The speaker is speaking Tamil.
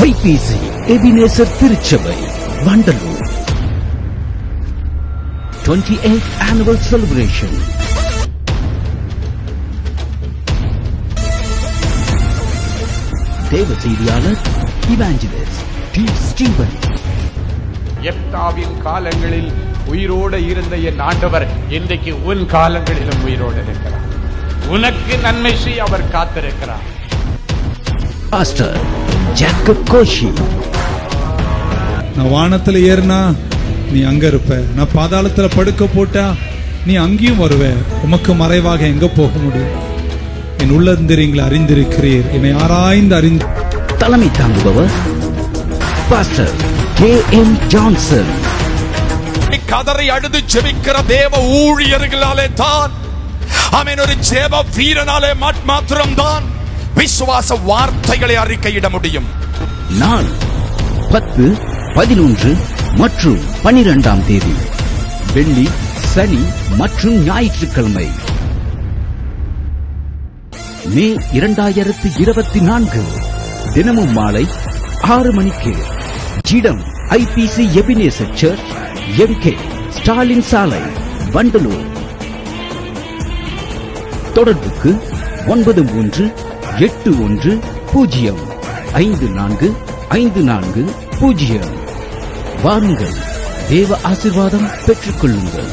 IPC எபினேசர் திருச்சபை வண்டலூர் 28th annual celebration. தேவ செய்தியாளர் இவாஞ்சலிஸ்ட் டி. ஸ்டீவன். எப்தாவின் காலங்களில் உயிரோடு இருந்த என் ஆண்டவர் இன்றைக்கு உன் காலங்களிலும் உயிரோடு இருக்கிறார். உனக்கு நன்மை செய்ய அவர் காத்திருக்கிறார். Pastor Jacob Kosi. நான் வானத்துல ஏறினா நீ அங்க இருப்ப, நான் பாதாளத்துல படுக்க போட்டா நீ அங்கேயும் வருவ. உமக்கு மறைவாக எங்க போக முடியும்? என் உள்ளந்திரீங்களை அறிந்திருக்கிறீர், என்னை ஆராய்ந்து அறிந்து. தலைமை தாங்குபவர் பாஸ்டர் K.M. ஜான்சன். கதறி அழுது ஜெபிக்கிற தேவ ஊழியர்களாலே தான், ஆமென், ஒரு ஜெப வீரனாலே மாத்திரம்தான் விசுவாச வார்த்தைகளை அறிக்கையிட முடியும். நாள் 10, 11 மற்றும் 12ஆம் தேதி வெள்ளி, சனி மற்றும் ஞாயிற்றுக்கிழமை. மே 2024 தினமும் மாலை 6 மணிக்கு. இடம் IPC Ebenezer church, MK Stalin சாலை, வண்டலூர். தொடர்புக்கு 9381054540. வாருங்கள், தேவ ஆசீர்வாதம் பெற்றுக் கொள்ளுங்கள்.